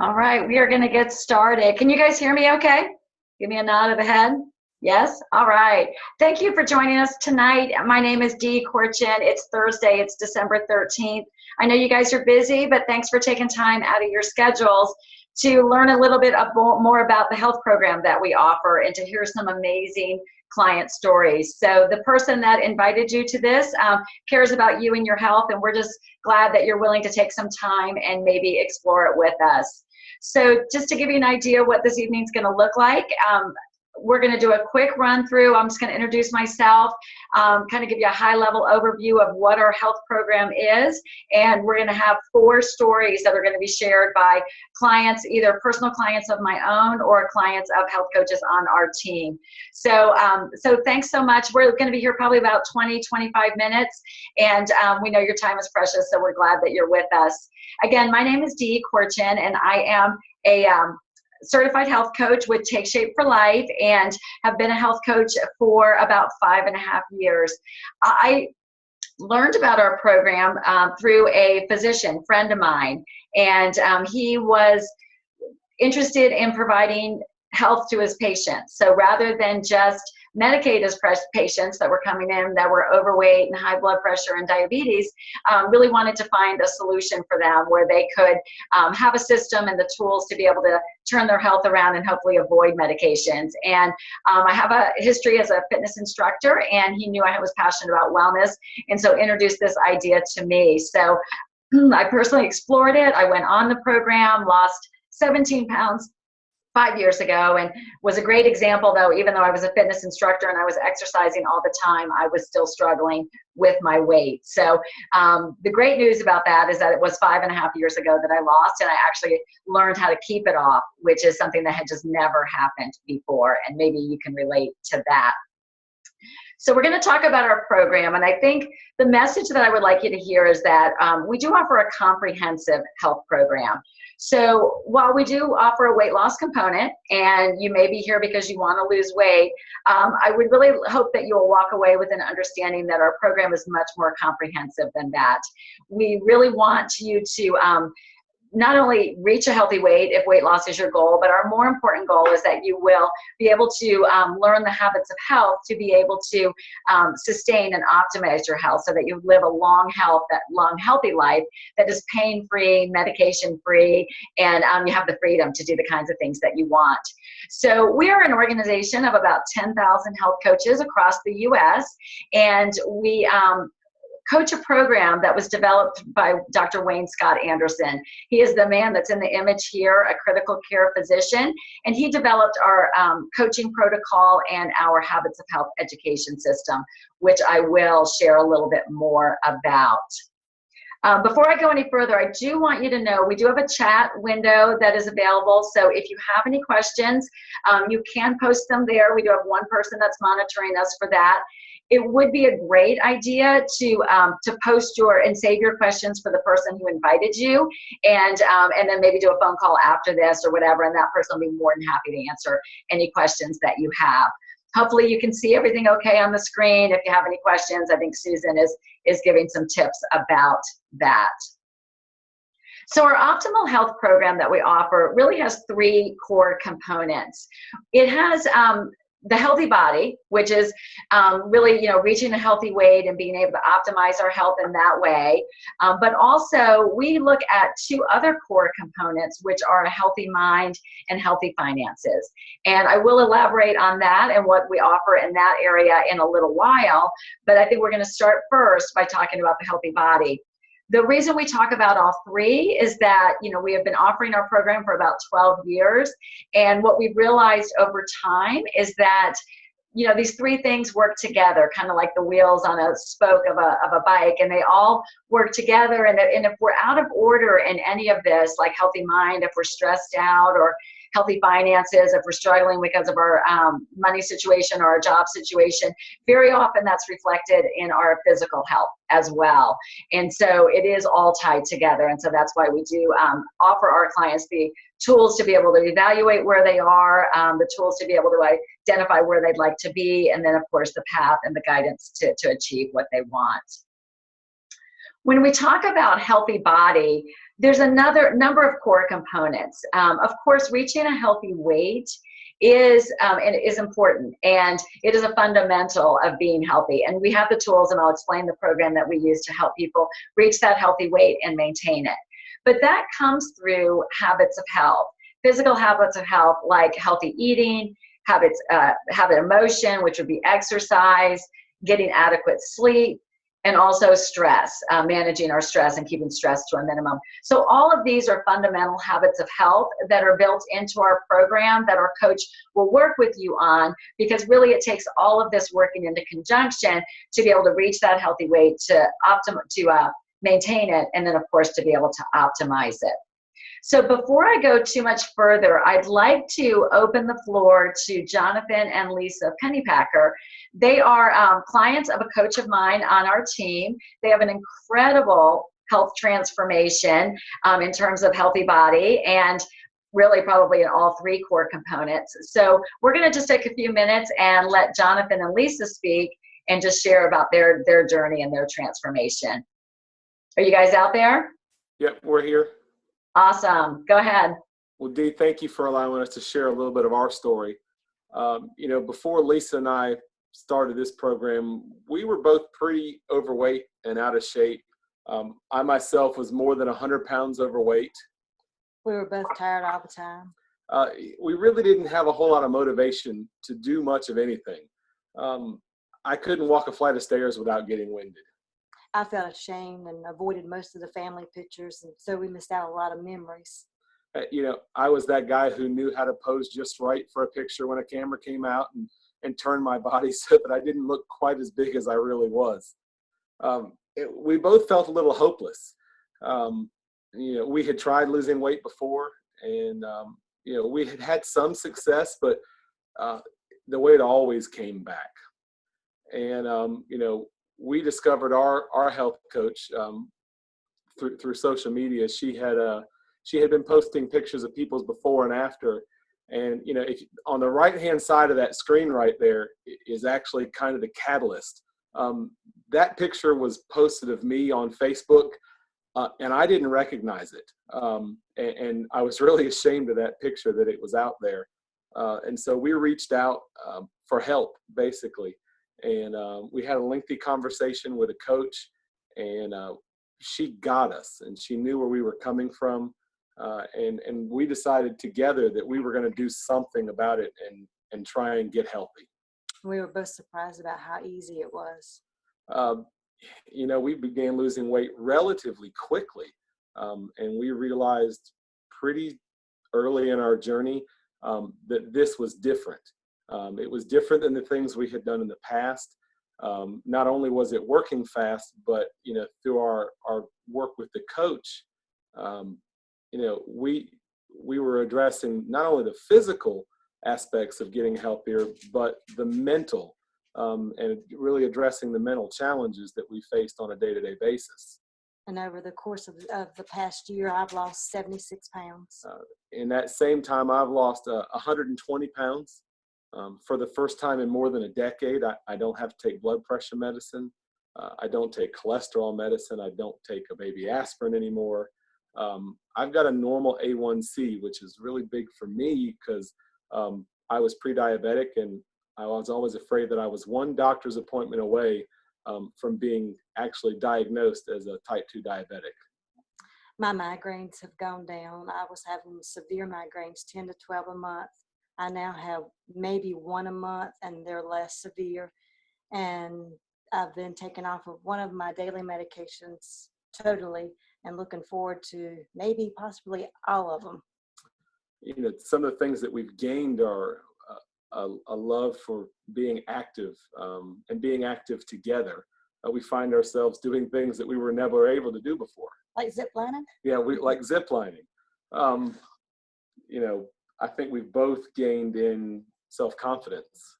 All right, we are going to get started. Can you guys hear me okay? Give me a nod of the head. Yes? All right. Thank you for joining us tonight. My name is Dee Corchin. It's Thursday. It's December 13th. I know you guys are busy, but thanks for taking time out of your schedules to learn a little bit more about the health program that we offer and to hear some amazing client stories. So the person that invited you to this cares about you and your health, and we're just glad that you're willing to take some time and maybe explore it with us. So just to give you an idea what this evening's going to look like, we're going to do a quick run through. I'm just going to introduce myself, kind of give you a high level overview of what our health program is. And we're going to have 4 stories that are going to be shared by clients, either personal clients of my own or clients of health coaches on our team. So thanks so much. We're going to be here probably about 20-25 minutes. And we know your time is precious, so we're glad that you're with us. Again, my name is Dee Corchin, and I am a certified health coach with Take Shape for Life and have been a health coach for about 5.5 years. I learned about our program through a physician friend of mine, and he was interested in providing health to his patients. So rather than just medicate his patients that were coming in that were overweight and high blood pressure and diabetes, really wanted to find a solution for them where they could have a system and the tools to be able to turn their health around and hopefully avoid medications. And I have a history as a fitness instructor, and he knew I was passionate about wellness, and so introduced this idea to me. So I personally explored it. I went on the program, lost 17 pounds 5 years ago, and was a great example, though, even though I was a fitness instructor and I was exercising all the time, I was still struggling with my weight. So the great news about that is that it was 5.5 years ago that I lost, and I actually learned how to keep it off, which is something that had just never happened before, and maybe you can relate to that. So we're going to talk about our program, and I think the message that I would like you to hear is that we do offer a comprehensive health program. So while we do offer a weight loss component, and you may be here because you want to lose weight, I would really hope that you will walk away with an understanding that our program is much more comprehensive than that. We really want you to not only reach a healthy weight if weight loss is your goal, but our more important goal is that you will be able to learn the habits of health to be able to sustain and optimize your health so that you live a long, healthy life that is pain-free, medication-free, and you have the freedom to do the kinds of things that you want. So we are an organization of about 10,000 health coaches across the U.S., and we coach a program that was developed by Dr. Wayne Scott Anderson. He is the man that's in the image here, a critical care physician, and he developed our coaching protocol and our Habits of Health education system, which I will share a little bit more about. Before I go any further, I do want you to know we do have a chat window that is available. So if you have any questions, you can post them there. We do have one person that's monitoring us for that. It would be a great idea to post and save your questions for the person who invited you, and then maybe do a phone call after this or whatever, and that person will be more than happy to answer any questions that you have. Hopefully you can see everything okay on the screen. If you have any questions, I think Susan is giving some tips about that. So our optimal health program that we offer really has 3 core components. It has the healthy body, which is really, reaching a healthy weight and being able to optimize our health in that way. But also we look at 2 other core components, which are a healthy mind and healthy finances. And I will elaborate on that and what we offer in that area in a little while. But I think we're going to start first by talking about the healthy body. The reason we talk about all 3 is that, we have been offering our program for about 12 years. And what we've realized over time is that, these 3 things work together, kind of like the wheels on a spoke of a bike, and they all work together. And if we're out of order in any of this, like healthy mind, if we're stressed out, or healthy finances, if we're struggling because of our money situation or our job situation, very often that's reflected in our physical health as well. And so it is all tied together. And so that's why we do offer our clients the tools to be able to evaluate where they are, the tools to be able to identify where they'd like to be, and then of course the path and the guidance to achieve what they want. When we talk about healthy body, there's another number of core components. Of course, reaching a healthy weight and is important, and it is a fundamental of being healthy. And we have the tools, and I'll explain the program that we use to help people reach that healthy weight and maintain it. But that comes through habits of health, physical habits of health, like healthy eating, habit of motion, which would be exercise, getting adequate sleep, and also stress, managing our stress and keeping stress to a minimum. So all of these are fundamental habits of health that are built into our program that our coach will work with you on, because really it takes all of this working into conjunction to be able to reach that healthy weight, to maintain it, and then of course to be able to optimize it. So before I go too much further, I'd like to open the floor to Jonathan and Lisa Pennypacker. They are clients of a coach of mine on our team. They have an incredible health transformation in terms of healthy body, and really probably in all three core components. So we're going to just take a few minutes and let Jonathan and Lisa speak and just share about their journey and their transformation. Are you guys out there? Yep, we're here. Awesome. Go ahead. Well, Dee, thank you for allowing us to share a little bit of our story. Before Lisa and I started this program, we were both pretty overweight and out of shape. I myself was more than 100 pounds overweight. We were both tired all the time. We really didn't have a whole lot of motivation to do much of anything. I couldn't walk a flight of stairs without getting winded. I felt ashamed and avoided most of the family pictures, and so we missed out a lot of memories. I was that guy who knew how to pose just right for a picture when a camera came out, and turn my body so that I didn't look quite as big as I really was. We both felt a little hopeless. We had tried losing weight before, and we had had some success, but the weight always came back. And we discovered our health coach through social media. She had been posting pictures of people's before and after, and if on the right hand side of that screen right there is actually kind of the catalyst. That picture was posted of me on Facebook, and I didn't recognize it, and I was really ashamed of that picture, that it was out there, and so we reached out for help, basically. And we had a lengthy conversation with a coach, and she got us, and she knew where we were coming from. And we decided together that we were going to do something about it and try and get healthy. We were both surprised about how easy it was. We began losing weight relatively quickly. And we realized pretty early in our journey that this was different. It was different than the things we had done in the past. Not only was it working fast, but through our work with the coach, we were addressing not only the physical aspects of getting healthier, but the mental, and really addressing the mental challenges that we faced on a day-to-day basis. And over the course of the past year, I've lost 76 pounds. In that same time, I've lost 120 pounds. For the first time in more than a decade, I don't have to take blood pressure medicine. I don't take cholesterol medicine. I don't take a baby aspirin anymore. I've got a normal A1C, which is really big for me because I was pre-diabetic, and I was always afraid that I was one doctor's appointment away from being actually diagnosed as a type 2 diabetic. My migraines have gone down. I was having severe migraines, 10 to 12 a month. I now have maybe one a month, and they're less severe. And I've been taken off of one of my daily medications totally, and looking forward to maybe possibly all of them. Some of the things that we've gained are a love for being active, and being active together. We find ourselves doing things that we were never able to do before. Like zip lining? Yeah, we like zip lining. I think we've both gained in self-confidence.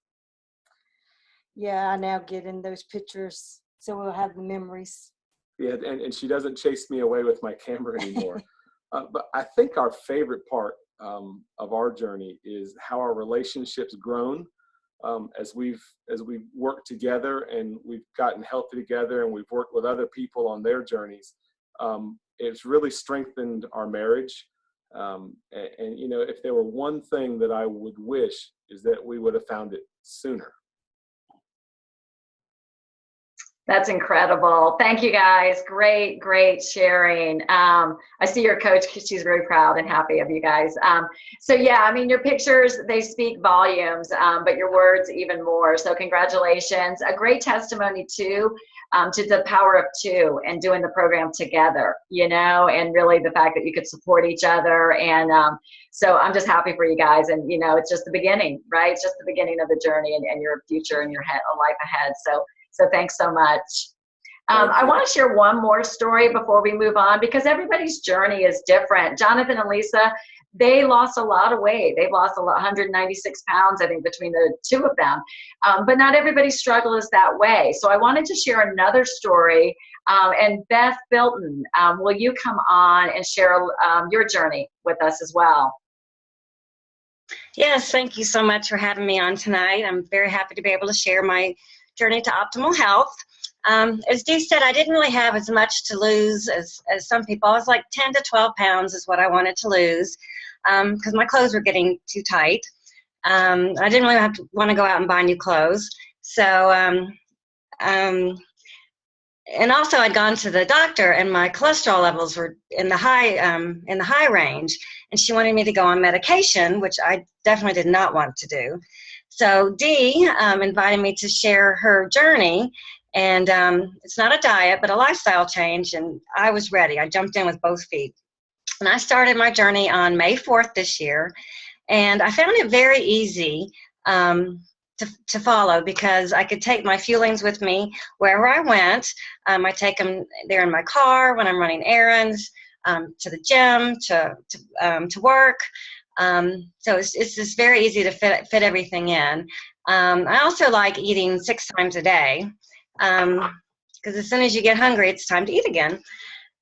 Yeah, I now get in those pictures, so we'll have the memories. Yeah, and she doesn't chase me away with my camera anymore. But I think our favorite part of our journey is how our relationship's grown as we've worked together, and we've gotten healthy together, and we've worked with other people on their journeys. it's really strengthened our marriage. And you know, if there were one thing that I would wish is that we would have found it sooner. That's incredible. Thank you guys. Great, great sharing. I see your coach, she's very proud and happy of you guys. So yeah, I mean, your pictures, they speak volumes, but your words even more. So congratulations. A great testimony too, to the power of two and doing the program together, you know, and really the fact that you could support each other. And so I'm just happy for you guys. And, you know, it's just the beginning, right? It's just the beginning of the journey and your future and your life ahead. So thanks so much. I want to share one more story before we move on, because everybody's journey is different. Jonathan and Lisa, they lost a lot of weight. They've lost 196 pounds, I think, between the two of them. But not everybody's struggle is that way. So I wanted to share another story. And Beth Bilton, will you come on and share your journey with us as well? Yes, thank you so much for having me on tonight. I'm very happy to be able to share my journey to optimal health. As Dee said, I didn't really have as much to lose as some people. I was like 10 to 12 pounds is what I wanted to lose, because my clothes were getting too tight. I didn't really want to go out and buy new clothes. So, and also I'd gone to the doctor and my cholesterol levels were in the high range, and she wanted me to go on medication, which I definitely did not want to do. So Dee invited me to share her journey, and it's not a diet, but a lifestyle change, and I was ready. I jumped in with both feet. And I started my journey on May 4th this year, and I found it very easy to follow, because I could take my fuelings with me wherever I went. I take them there in my car when I'm running errands, to the gym, to work. So it's just very easy to fit everything in. I also like eating 6 times a day, because as soon as you get hungry, it's time to eat again.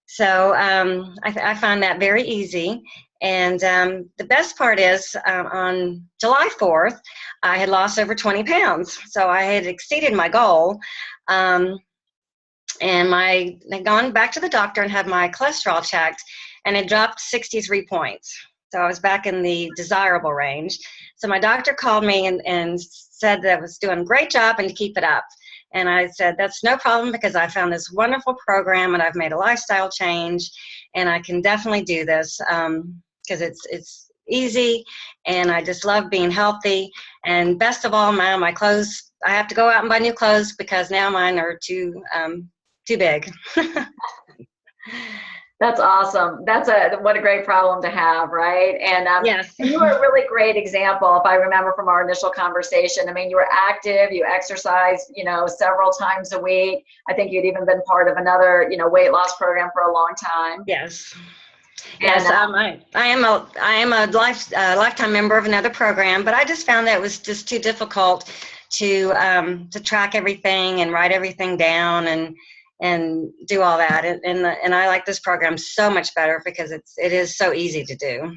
So I find that very easy. And the best part is, on July 4th, I had lost over 20 pounds. So I had exceeded my goal. And I'd gone back to the doctor and had my cholesterol checked, and it dropped 63 points. So I was back in the desirable range. So my doctor called me and said that I was doing a great job and to keep it up. And I said, that's no problem, because I found this wonderful program and I've made a lifestyle change, and I can definitely do this, because it's easy and I just love being healthy. And best of all, my clothes, I have to go out and buy new clothes because now mine are too big. That's awesome. What a great problem to have, right? And yes. And you were a really great example, if I remember from our initial conversation. I mean, you were active, you exercised, you know, several times a week. I think you'd even been part of another, you know, weight loss program for a long time. Yes. And, yes, I am a lifetime member of another program, but I just found that it was just too difficult to track everything and write everything down and do all that. And I like this program so much better because it is so easy to do.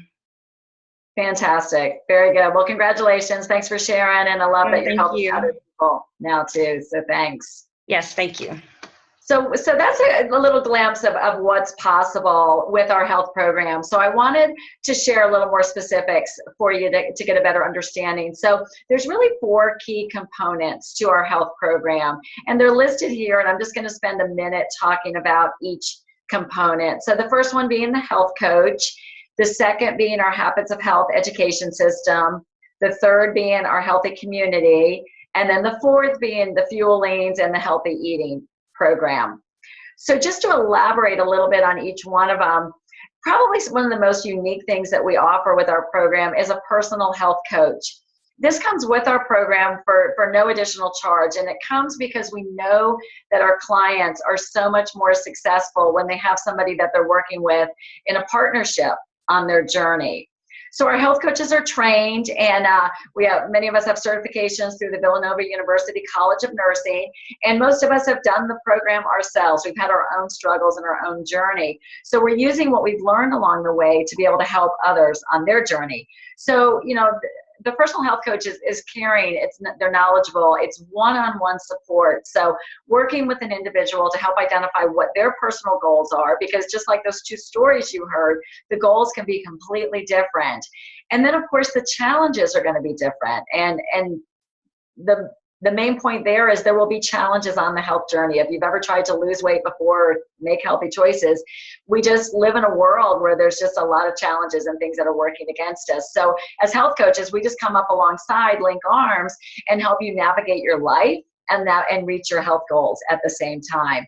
Fantastic. Very good. Well, congratulations. Thanks for sharing. And I love that you're helping other people now too. So thanks. Yes, thank you. So that's a little glimpse of what's possible with our health program. So I wanted to share a little more specifics for you to get a better understanding. So there's really 4 key components to our health program, and they're listed here, and I'm just going to spend a minute talking about each component. So the first one being the health coach, the second being our Habits of Health education system, the third being our healthy community, and then the fourth being the fuelings and the healthy eating program. So just to elaborate a little bit on each one of them, probably one of the most unique things that we offer with our program is a personal health coach. This comes with our program for no additional charge, and it comes because we know that our clients are so much more successful when they have somebody that they're working with in a partnership on their journey. So our health coaches are trained, and many of us have certifications through the Villanova University College of Nursing, and most of us have done the program ourselves. We've had our own struggles and our own journey. So we're using what we've learned along the way to be able to help others on their journey. So, you know, the personal health coach is caring, they're knowledgeable, it's one-on-one support. So working with an individual to help identify what their personal goals are, because just like those two stories you heard, the goals can be completely different. And then of course the challenges are going to be different. And the main point there is there will be challenges on the health journey. If you've ever tried to lose weight before or make healthy choices, we just live in a world where there's just a lot of challenges and things that are working against us. So as health coaches, we just come up alongside, link arms, and help you navigate your life and reach your health goals at the same time.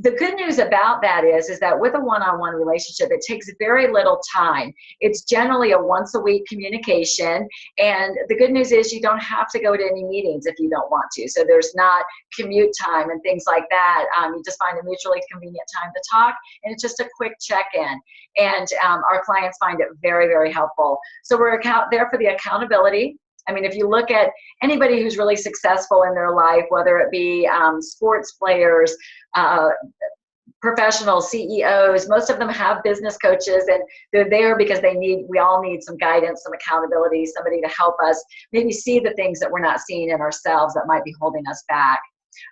The good news about that is that with a one-on-one relationship, it takes very little time. It's generally a once-a-week communication, and the good news is you don't have to go to any meetings if you don't want to. So there's not commute time and things like that. You just find a mutually convenient time to talk, and it's just a quick check-in. And our clients find it very, very helpful. So we're there for the accountability. I mean, if you look at anybody who's really successful in their life, whether it be sports players, professional CEOs, most of them have business coaches, and they're there because we all need some guidance, some accountability, somebody to help us maybe see the things that we're not seeing in ourselves that might be holding us back.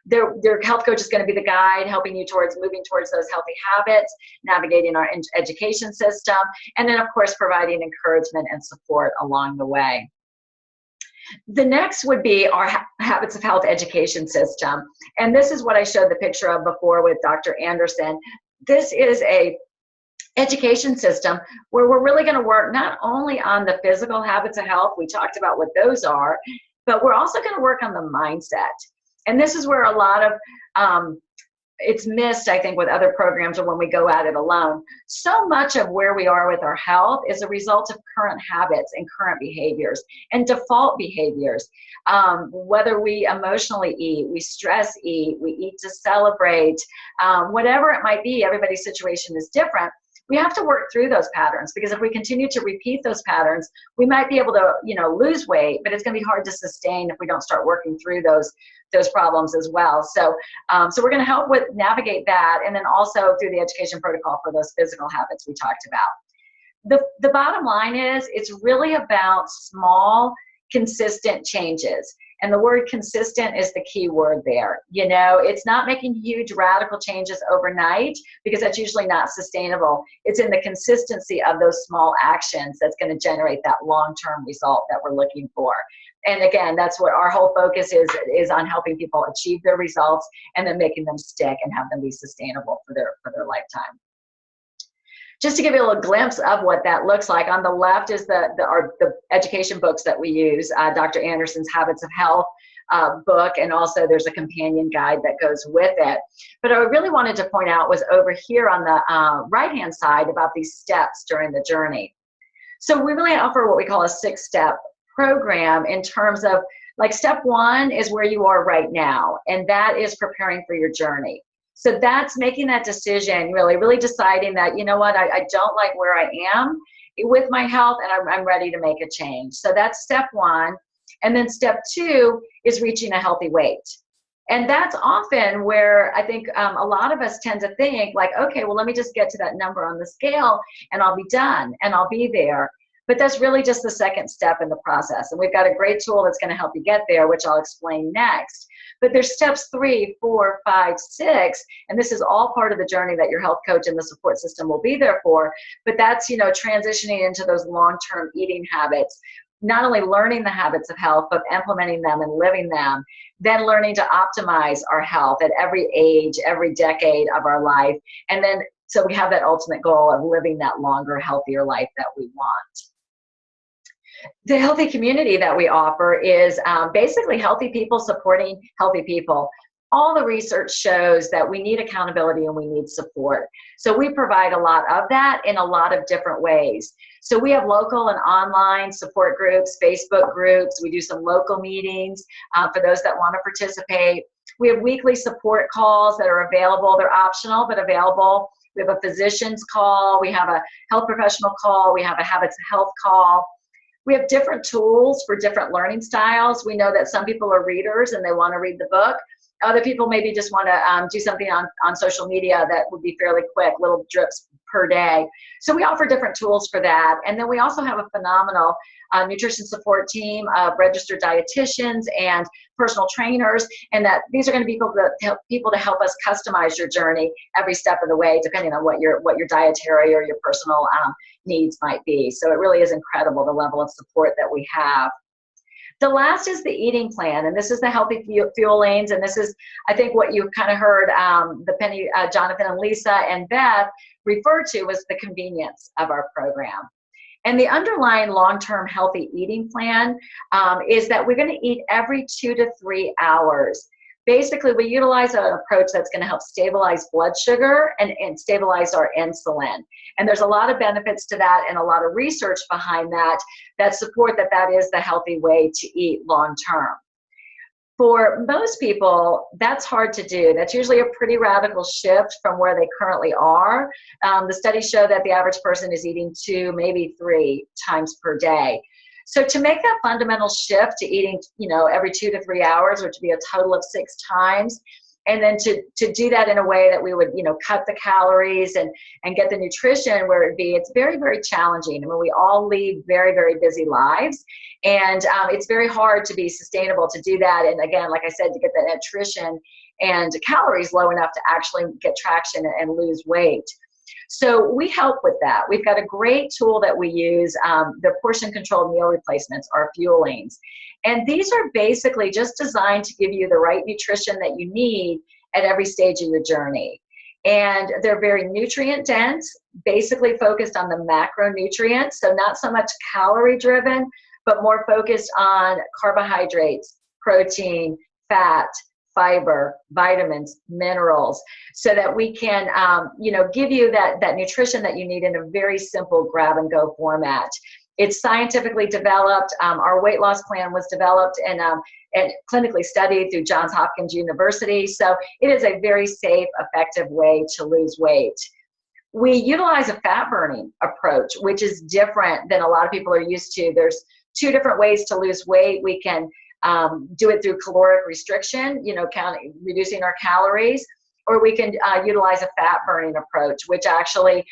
Their health coach is going to be the guide, helping you moving towards those healthy habits, navigating our education system, and then of course providing encouragement and support along the way. The next would be our Habits of Health education system. And this is what I showed the picture of before with Dr. Anderson. This is a education system where we're really going to work not only on the physical habits of health, we talked about what those are, but we're also going to work on the mindset. And this is where a lot of it's missed, I think, with other programs or when we go at it alone. So much of where we are with our health is a result of current habits and current behaviors and default behaviors. Whether we emotionally eat, we stress eat, we eat to celebrate, whatever it might be, everybody's situation is different. We have to work through those patterns, because if we continue to repeat those patterns, we might be able to, lose weight, but it's going to be hard to sustain if we don't start working through those problems as well. So we're going to help with navigate that, and then also through the education protocol for those physical habits we talked about. The bottom line is it's really about small, consistent changes. And the word consistent is the key word there. It's not making huge radical changes overnight, because that's usually not sustainable. It's in the consistency of those small actions that's going to generate that long-term result that we're looking for. And again, that's what our whole focus is on helping people achieve their results and then making them stick and have them be sustainable for their lifetime. Just to give you a little glimpse of what that looks like, on the left is the education books that we use, Dr. Anderson's Habits of Health book, and also there's a companion guide that goes with it. But I really wanted to point out was over here on the right-hand side about these steps during the journey. So we really offer what we call a 6-step program in terms of, like, step 1 is where you are right now, and that is preparing for your journey. So that's making that decision, really deciding that, you know what, I don't like where I am with my health, and I'm ready to make a change. So that's step 1. And then step 2 is reaching a healthy weight. And that's often where I think a lot of us tend to think, like, okay, well, let me just get to that number on the scale and I'll be done and I'll be there. But that's really just the second step in the process. And we've got a great tool that's going to help you get there, which I'll explain next. But there's steps 3, 4, 5, 6, and this is all part of the journey that your health coach and the support system will be there for. But that's, transitioning into those long-term eating habits, not only learning the habits of health, but implementing them and living them, then learning to optimize our health at every age, every decade of our life. And then, so we have that ultimate goal of living that longer, healthier life that we want. The healthy community that we offer is basically healthy people supporting healthy people. All the research shows that we need accountability and we need support. So we provide a lot of that in a lot of different ways. So we have local and online support groups, Facebook groups. We do some local meetings for those that want to participate. We have weekly support calls that are available. They're optional, but available. We have a physician's call. We have a health professional call. We have a habits of health call. We have different tools for different learning styles. We know that some people are readers and they want to read the book. Other people maybe just want to do something on social media that would be fairly quick, little drips per day. So we offer different tools for that. And then we also have a phenomenal nutrition support team of registered dietitians and personal trainers, and that these are going to be people to help us customize your journey every step of the way, depending on what your dietary or your personal needs might be. So it really is incredible, the level of support that we have. The last is the eating plan, and this is the healthy fuel lanes, and this is, I think, what you kind of heard Penny, Jonathan, and Lisa, and Beth refer to was the convenience of our program. And the underlying long-term healthy eating plan is that we're going to eat every 2 to 3 hours. Basically, we utilize an approach that's going to help stabilize blood sugar and stabilize our insulin. And there's a lot of benefits to that and a lot of research behind that support that is the healthy way to eat long-term. For most people, that's hard to do. That's usually a pretty radical shift from where they currently are. The studies show that the average person is eating 2, maybe 3 times per day. So to make that fundamental shift to eating, every 2 to 3 hours, which would be a total of 6 times, and then to do that in a way that we would, cut the calories and get the nutrition where it'd be, it's very, very challenging. I mean, we all lead very, very busy lives, and it's very hard to be sustainable to do that. And again, like I said, to get the nutrition and calories low enough to actually get traction and lose weight. So we help with that. We've got a great tool that we use, the portion controlled meal replacements, our fuelings. And these are basically just designed to give you the right nutrition that you need at every stage of your journey. And they're very nutrient dense, basically focused on the macronutrients, so not so much calorie driven, but more focused on carbohydrates, protein, fat, fiber, vitamins, minerals, so that we can, give you that nutrition that you need in a very simple grab-and-go format. It's scientifically developed. Our weight loss plan was developed and clinically studied through Johns Hopkins University. So it is a very safe, effective way to lose weight. We utilize a fat-burning approach, which is different than a lot of people are used to. There's 2 different ways to lose weight. We can do it through caloric restriction, reducing our calories, or we can utilize a fat burning approach, which actually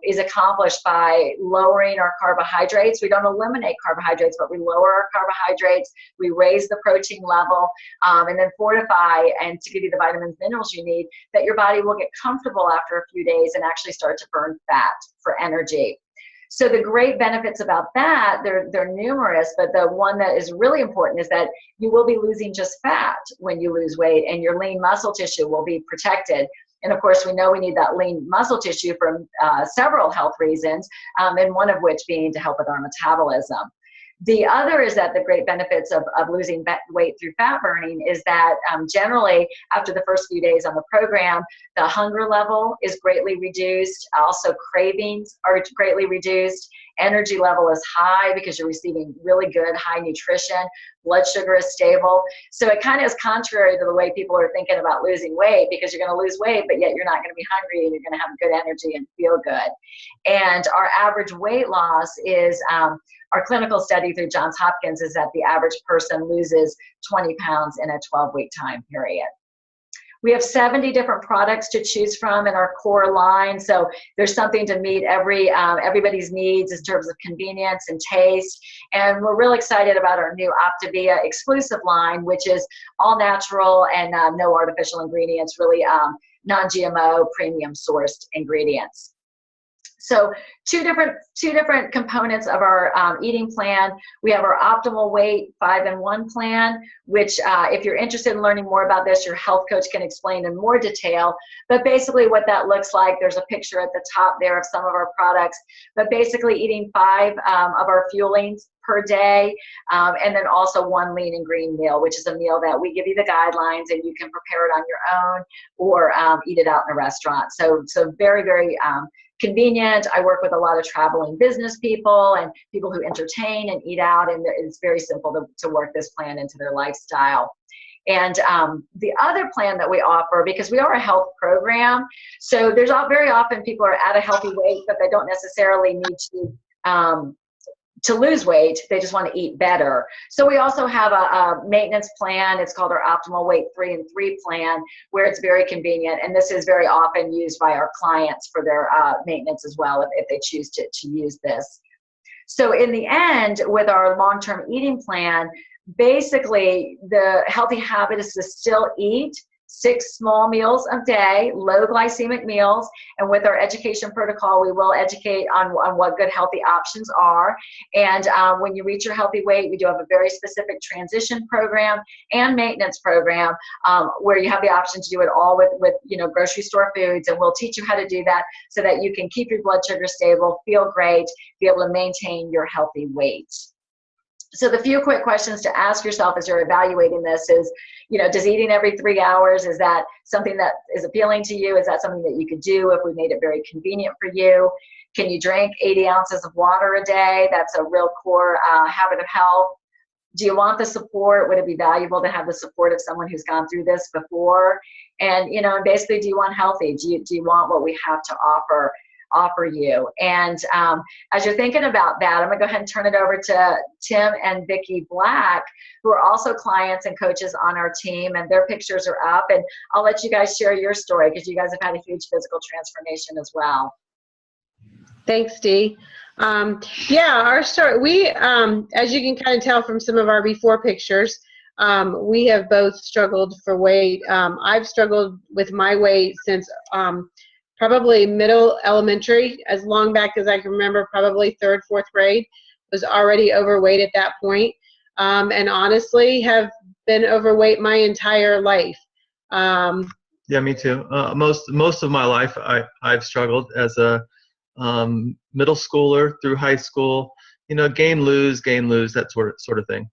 is accomplished by lowering our carbohydrates. We don't eliminate carbohydrates, but we lower our carbohydrates, we raise the protein level, and then fortify and to give you the vitamins, minerals you need, that your body will get comfortable after a few days and actually start to burn fat for energy. So the great benefits about that, they're numerous, but the one that is really important is that you will be losing just fat when you lose weight, and your lean muscle tissue will be protected. And of course, we know we need that lean muscle tissue for several health reasons, and one of which being to help with our metabolism. The other is that the great benefits of losing weight through fat burning is that generally after the first few days on the program, the hunger level is greatly reduced. Also cravings are greatly reduced. Energy level is high because you're receiving really good high nutrition. Blood sugar is stable. So it kind of is contrary to the way people are thinking about losing weight, because you're going to lose weight, but yet you're not going to be hungry and you're going to have good energy and feel good. And our average weight loss is, our clinical study through Johns Hopkins is that the average person loses 20 pounds in a 12-week time period. We have 70 different products to choose from in our core line, so there's something to meet everybody's needs in terms of convenience and taste. And we're really excited about our new Optavia exclusive line, which is all natural and no artificial ingredients, really non-GMO, premium sourced ingredients. So two different components of our eating plan. We have our Optimal Weight 5-in-1 plan, which if you're interested in learning more about this, your health coach can explain in more detail. But basically what that looks like, there's a picture at the top there of some of our products, but basically eating 5 of our fuelings per day, and then also 1 lean and green meal, which is a meal that we give you the guidelines and you can prepare it on your own or eat it out in a restaurant. So very, very convenient. I work with a lot of traveling business people and people who entertain and eat out, and it's very simple to work this plan into their lifestyle. And the other plan that we offer, because we are a health program, so there's very often people are at a healthy weight, but they don't necessarily need to to lose weight. They just want to eat better. So we also have a maintenance plan. It's called our Optimal Weight 3 and 3 plan, where it's very convenient. And this is very often used by our clients for their maintenance as well, if they choose to use this. So in the end, with our long-term eating plan, basically the healthy habit is to still eat 6 small meals a day, low glycemic meals. And with our education protocol, we will educate on what good healthy options are. And when you reach your healthy weight, we do have a very specific transition program and maintenance program where you have the option to do it all with grocery store foods. And we'll teach you how to do that so that you can keep your blood sugar stable, feel great, be able to maintain your healthy weight. So the few quick questions to ask yourself as you're evaluating this is, does eating every 3 hours, is that something that is appealing to you? Is that something that you could do if we made it very convenient for you? Can you drink 80 ounces of water a day? That's a real core habit of health. Do you want the support? Would it be valuable to have the support of someone who's gone through this before? And, basically, do you want healthy? Do you want what we have to offer you? And as you're thinking about that, I'm gonna go ahead and turn it over to Tim and Vicki Black, who are also clients and coaches on our team, and their pictures are up. And I'll let you guys share your story because you guys have had a huge physical transformation as well. Thanks, Dee. Our story, we, as you can kind of tell from some of our before pictures, we have both struggled for weight. I've struggled with my weight since probably middle elementary, as long back as I can remember, probably 3rd, 4th grade, was already overweight at that point, and honestly have been overweight my entire life. Yeah, me too. Most of my life I've struggled as a middle schooler through high school, gain, lose, that sort of thing.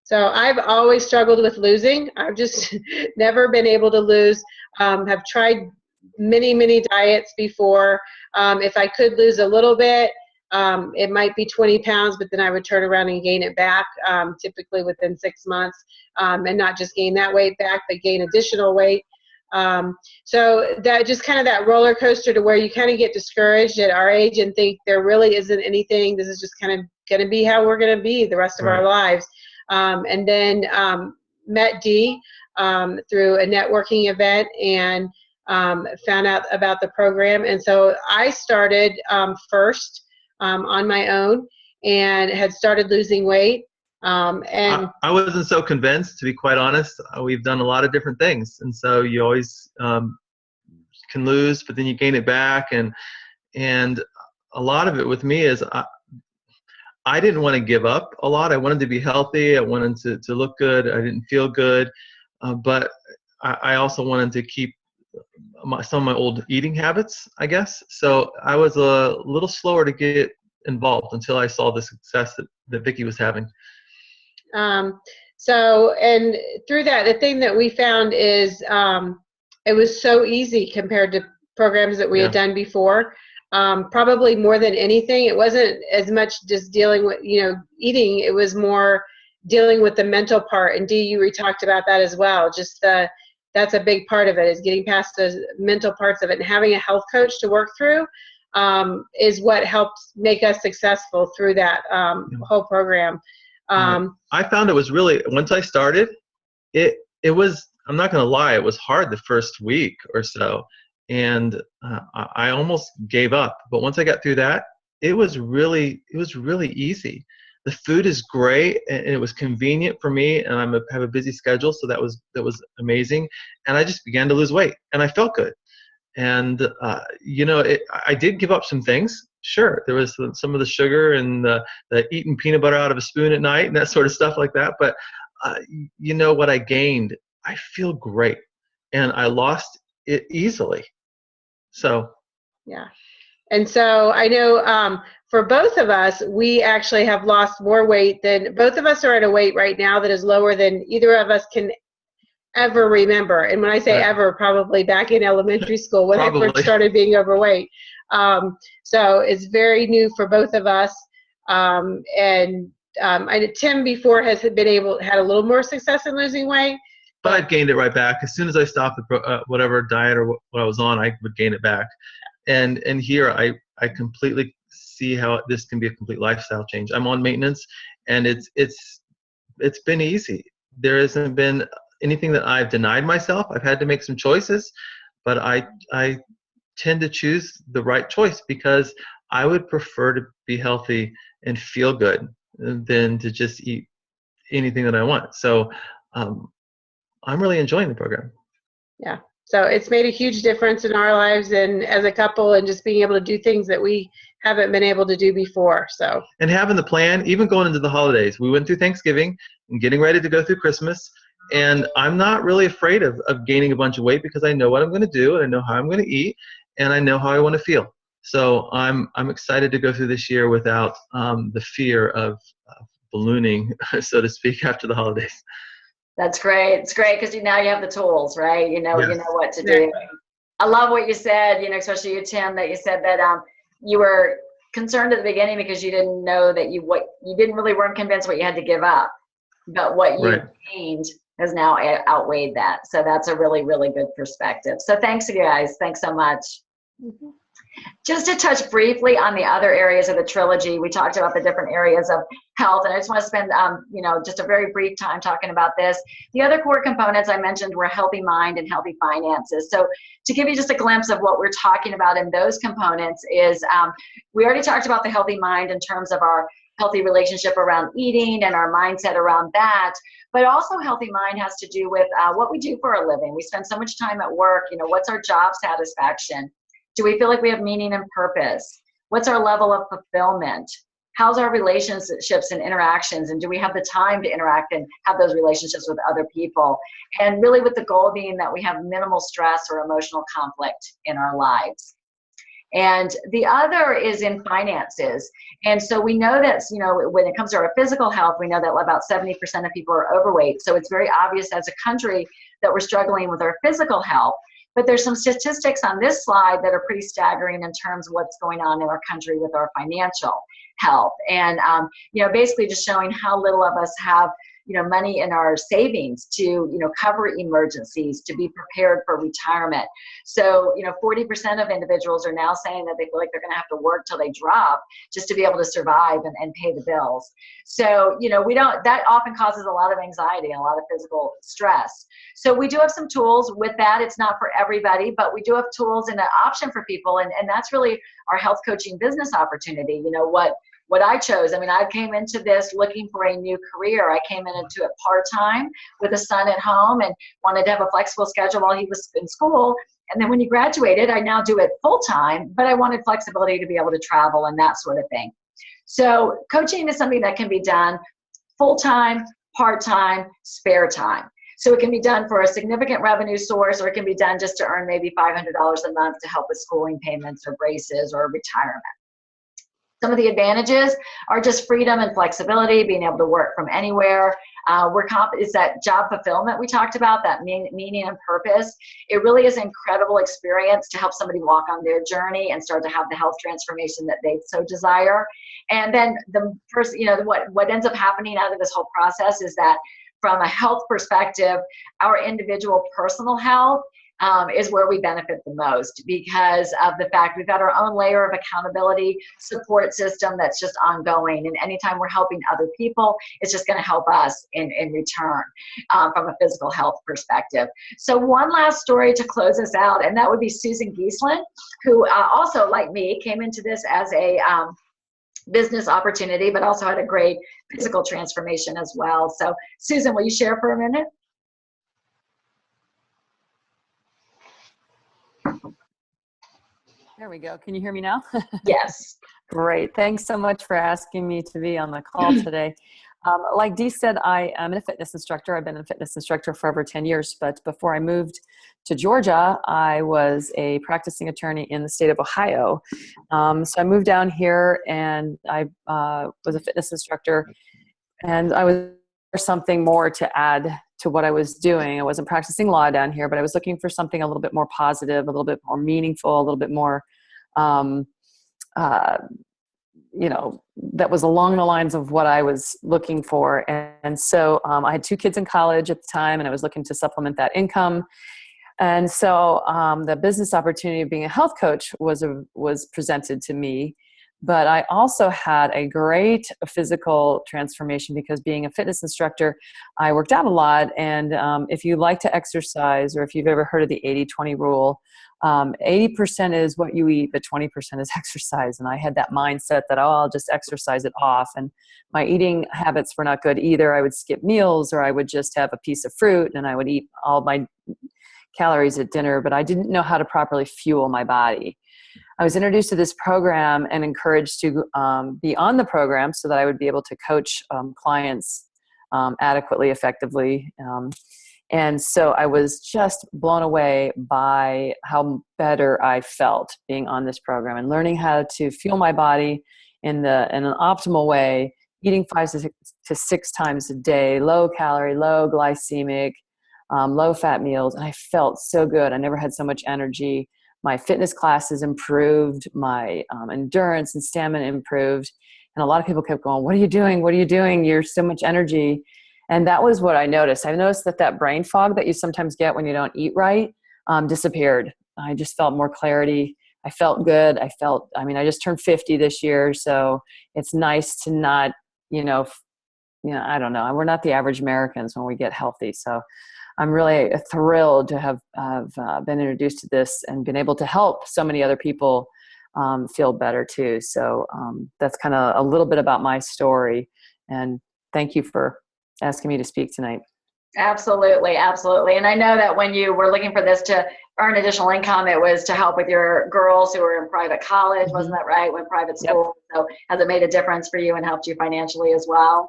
So I've always struggled with losing. I've just never been able to lose. Have tried many diets before. If I could lose a little bit, it might be 20 pounds, but then I would turn around and gain it back, typically within 6 months, and not just gain that weight back, but gain additional weight. So that just kind of that roller coaster to where you kind of get discouraged at our age and think there really isn't anything. This is just kind of going to be how we're going to be the rest of our lives. And then met Dee through a networking event and found out about the program. And so I started first on my own and had started losing weight. And I wasn't so convinced, to be quite honest. We've done a lot of different things. And so you always can lose, but then you gain it back. And a lot of it with me is I didn't want to give up a lot. I wanted to be healthy. I wanted to look good. I didn't feel good. But I also wanted to keep some of my old eating habits, I guess. So I was a little slower to get involved until I saw the success that Vicki was having. So, and through that, the thing that we found is it was so easy compared to programs that we had done before. Probably more than anything, it wasn't as much just dealing with, eating. It was more dealing with the mental part. And Dee, you talked about that as well. Just that's a big part of it, is getting past those mental parts of it, and having a health coach to work through is what helps make us successful through that whole program. I found it was really, once I started, it was, I'm not going to lie, it was hard the first week or so. And I almost gave up. But once I got through that, it was really easy. The food is great, and it was convenient for me, and I have a busy schedule, so that was amazing. And I just began to lose weight, and I felt good. And I did give up some things. Sure, there was some of the sugar and the eating peanut butter out of a spoon at night and that sort of stuff like that. But what I gained, I feel great, and I lost it easily. So yeah. And so I know for both of us, we actually have lost more weight than, both of us are at a weight right now that is lower than either of us can ever remember. And when I say ever, probably back in elementary school when I first started being overweight. So it's very new for both of us. I know Tim before had a little more success in losing weight. But I've gained it right back. As soon as I stopped whatever diet or what I was on, I would gain it back. And here I completely see how this can be a complete lifestyle change. I'm on maintenance, and it's been easy. There hasn't been anything that I've denied myself. I've had to make some choices, but I tend to choose the right choice because I would prefer to be healthy and feel good than to just eat anything that I want. So I'm really enjoying the program. Yeah. So it's made a huge difference in our lives and as a couple, and just being able to do things that we haven't been able to do before. So, and having the plan, even going into the holidays, we went through Thanksgiving and getting ready to go through Christmas. And I'm not really afraid of gaining a bunch of weight because I know what I'm going to do, and I know how I'm going to eat, and I know how I want to feel. So I'm excited to go through this year without the fear of ballooning, so to speak, after the holidays. That's great. It's great because now you have the tools, right? You know what to do. Exactly. I love what you said, especially you, Tim, that you said that you were concerned at the beginning because you didn't know that you weren't convinced what you had to give up, but what you gained has now outweighed that. So that's a really, really good perspective. So thanks, you guys. Thanks so much. Mm-hmm. Just to touch briefly on the other areas of the trilogy, we talked about the different areas of health, and I just want to spend, just a very brief time talking about this. The other core components I mentioned were healthy mind and healthy finances. So to give you just a glimpse of what we're talking about in those components is, we already talked about the healthy mind in terms of our healthy relationship around eating and our mindset around that. But also healthy mind has to do with what we do for a living. We spend so much time at work. What's our job satisfaction? Do we feel like we have meaning and purpose? What's our level of fulfillment? How's our relationships and interactions? And do we have the time to interact and have those relationships with other people? And really with the goal being that we have minimal stress or emotional conflict in our lives. And the other is in finances. And so we know that, when it comes to our physical health, we know that about 70% of people are overweight. So it's very obvious as a country that we're struggling with our physical health. But there's some statistics on this slide that are pretty staggering in terms of what's going on in our country with our financial health. And, basically just showing how little of us have, money in our savings to, cover emergencies, to be prepared for retirement. So, 40% of individuals are now saying that they feel like they're going to have to work till they drop just to be able to survive and pay the bills. So, that often causes a lot of anxiety and a lot of physical stress. So we do have some tools with that. It's not for everybody, but we do have tools and an option for people. And that's really our health coaching business opportunity. What I chose, I came into this looking for a new career. I came into it part-time with a son at home and wanted to have a flexible schedule while he was in school. And then when he graduated, I now do it full-time, but I wanted flexibility to be able to travel and that sort of thing. So coaching is something that can be done full-time, part-time, spare time. So it can be done for a significant revenue source, or it can be done just to earn maybe $500 a month to help with schooling payments or braces or retirement. Some of the advantages are just freedom and flexibility, being able to work from anywhere. It's that job fulfillment we talked about, that meaning and purpose. It really is an incredible experience to help somebody walk on their journey and start to have the health transformation that they so desire. And then the first, what ends up happening out of this whole process is that from a health perspective, our individual personal health is where we benefit the most because of the fact we've got our own layer of accountability support system that's just ongoing. And anytime we're helping other people, it's just going to help us in return from a physical health perspective. So one last story to close us out, and that would be Susan Giesland, who also, like me, came into this as a business opportunity, but also had a great physical transformation as well. So Susan, will you share for a minute? There we go. Can you hear me now? Yes. Great. Thanks so much for asking me to be on the call today. Like Dee said, I am a fitness instructor. I've been a fitness instructor for over 10 years, but before I moved to Georgia, I was a practicing attorney in the state of Ohio. So I moved down here and I was a fitness instructor, and I was for something more to add to what I was doing. I wasn't practicing law down here, but I was looking for something a little bit more positive, a little bit more meaningful, a little bit more, that was along the lines of what I was looking for. And so I had 2 kids in college at the time, and I was looking to supplement that income. And so the business opportunity of being a health coach was presented to me. But I also had a great physical transformation because being a fitness instructor, I worked out a lot. And if you like to exercise, or if you've ever heard of the 80-20 rule, 80% is what you eat, but 20% is exercise. And I had that mindset that, oh, I'll just exercise it off. And my eating habits were not good either. I would skip meals, or I would just have a piece of fruit, and I would eat all my calories at dinner, but I didn't know how to properly fuel my body. I was introduced to this program and encouraged to be on the program so that I would be able to coach clients adequately, effectively. And so I was just blown away by how better I felt being on this program and learning how to fuel my body in an optimal way, eating 5 to 6 times a day, low calorie, low glycemic, low fat meals. And I felt so good. I never had so much energy. My fitness classes improved, my endurance and stamina improved. And a lot of people kept going, what are you doing? What are you doing? You're so much energy. And that was what I noticed. I noticed that brain fog that you sometimes get when you don't eat right disappeared. I just felt more clarity. I felt good. I just turned 50 this year. So it's nice to not, I don't know. We're not the average Americans when we get healthy. So I'm really thrilled to have been introduced to this and been able to help so many other people feel better too. So that's kind of a little bit about my story. And thank you for asking me to speak tonight. Absolutely, absolutely. And I know that when you were looking for this to earn additional income, it was to help with your girls who were in private college, wasn't that right? When private school. Yep. So has it made a difference for you and helped you financially as well?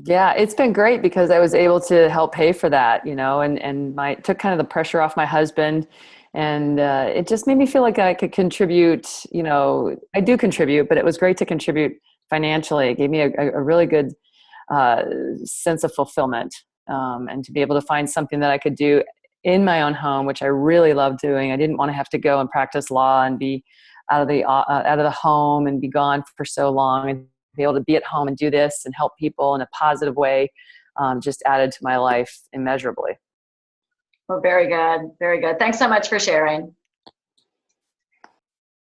Yeah, it's been great because I was able to help pay for that, and took kind of the pressure off my husband, and it just made me feel like I could contribute. I do contribute, but it was great to contribute financially. It gave me a really good sense of fulfillment, and to be able to find something that I could do in my own home, which I really love doing. I didn't want to have to go and practice law and be out of the home and be gone for so long, and be able to be at home and do this and help people in a positive way just added to my life immeasurably. Well, very good. Very good. Thanks so much for sharing.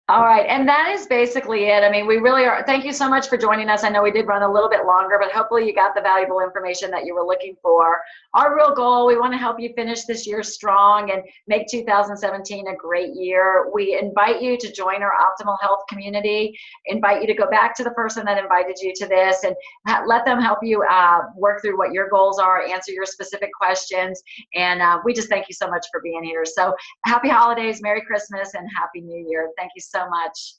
All right. And that is basically it. I mean, we really are. Thank you so much for joining us. I know we did run a little bit longer, but hopefully you got the valuable information that you were looking for. Our real goal, we want to help you finish this year strong and make 2017 a great year. We invite you to join our Optimal Health community, invite you to go back to the person that invited you to this and let them help you work through what your goals are, answer your specific questions. And we just thank you so much for being here. So happy holidays, Merry Christmas, and Happy New Year. Thank you so much.